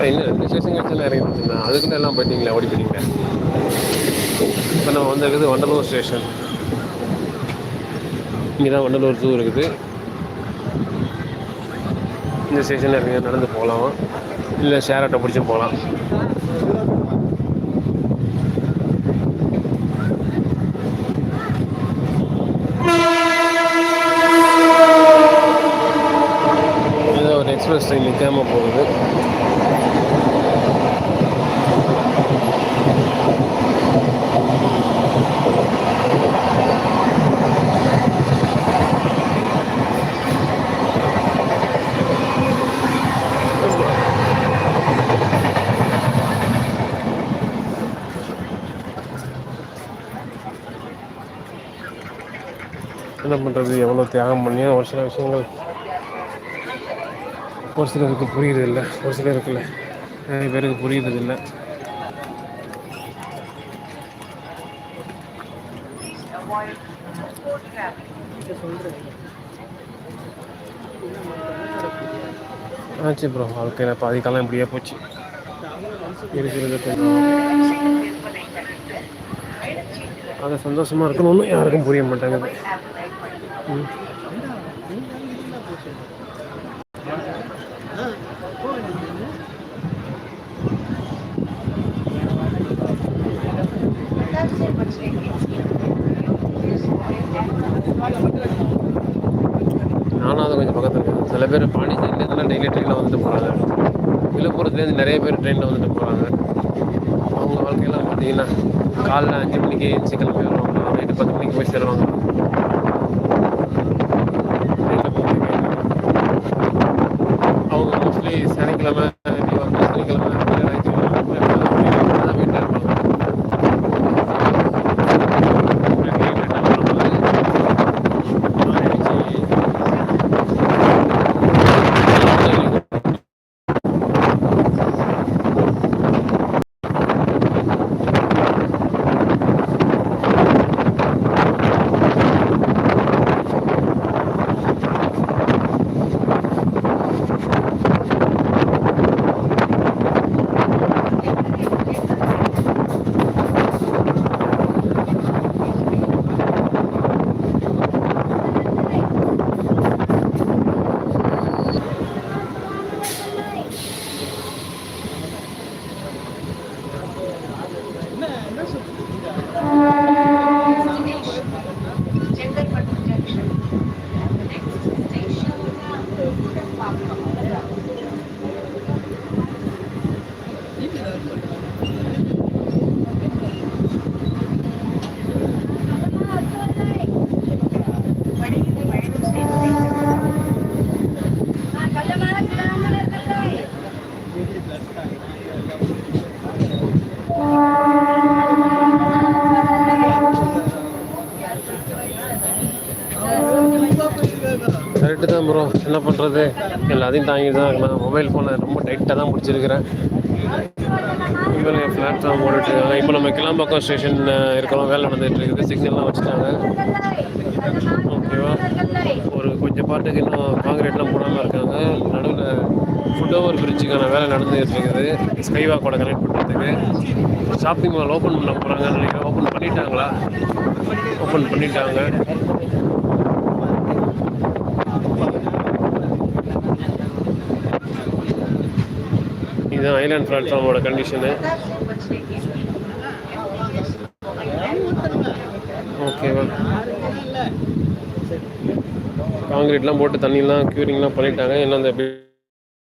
இன்னும் 2 ஸ்டேஷன் கழிச்சு தான் இறங்கிட்டுருந்தேன். அதுக்குள்ள எல்லாம் போயிட்டீங்களே, ஓடி போயிட்டீங்களே. இப்போ நம்ம வந்திருக்குது வண்டலூர் ஸ்டேஷன். இங்கே தான் வண்டலூர் ஜூ இருக்குது. இந்த ஸ்டேஷனில் இறங்கி நடந்து போகலாம், இல்லை ஷேர் ஆட்டோ பிடிச்சும் போகலாம். ஏதோ ஒரு எக்ஸ்பிரஸ் ட்ரெயின் நிற்காம போகுது. என்ன பண்ணுறது, எவ்வளோ தியாகம் பண்ணியும் ஒரு சில விஷயங்கள் ஒரு சிலருக்கு புரியுறதில்லை, ஒரு சிலருக்குல்ல நிறைய பேருக்கு புரியுறதில்லை. ஆச்சு ப்ரோ, வாழ்க்கையில் பாதி காலம் இப்படியே போச்சு. இருக்கிறது கொஞ்சம் அது சந்தோஷமாக இருக்கணும்னு யாருக்கும் புரிய மாட்டாங்குது. நானும் அதை கொஞ்சம் பக்கத்தில் இருக்கேன். சில பேர் பாண்டிச்சேரியிலேருந்துலாம் டெய்லி ட்ரெயினில் வந்துட்டு போகிறாங்க. விழுப்புரத்துலேருந்து நிறைய பேர் ட்ரெயினில் வந்துட்டு போகிறாங்க. அவங்க வாழ்க்கையெல்லாம் பார்த்தீங்கன்னா காலைல 5 மணிக்கு எழுந்திரிச்சு கிளம்பி வருவாங்க, நைட்டு 10 மணிக்கு போய் சேருவாங்க. அவங்க மோஸ்ட்லி சனிக்கிழமை சனிக்கிழமை கரெக்டு தான் ப்ரோ, என்ன பண்ணுறது, எல்லாத்தையும் தாங்கிட்டு தான் இருக்கலாம். மொபைல் ஃபோனை ரொம்ப டைட்டாக தான் பிடிச்சிருக்கிறேன். இவங்க பிளாட்ஃபார்ம் போட்டுட்ருக்காங்க. இப்போ நம்ம கிளாம்பாக்கம் ஸ்டேஷனில் இருக்கிறோம், வேலை நடந்துகிட்டு இருக்குது, சிக்னல்லாம் வச்சுட்டாங்க. ஓகேவா, ஒரு கொஞ்சம் பாட்டுக்கு இன்னும் காங்கிரீட்லாம் போடாமல் இருக்காங்க. நடுவில் ஃபுட் ஓவர் பிரிட்ஜுக்கான வேலை நடந்துகிட்டு இருக்குது, ஸ்கை வாக்கோட கனெக்ட் பண்ணுறதுக்கு. ஷாப்பிங் மால் ஓப்பன் பண்ண போகிறாங்கன்னு நினைக்கிறேன். ஓப்பன் பண்ணிட்டாங்களா? ஓப்பன் பண்ணிட்டாங்க. இதுதான் ஐலாண்ட் பிளாட்ஃபார்மோட கண்டிஷனு. ஓகேவா, காங்கிரீட்லாம் போட்டு தண்ணிலாம் க்யூரிங்லாம் பண்ணிட்டாங்க. இன்னும் அந்த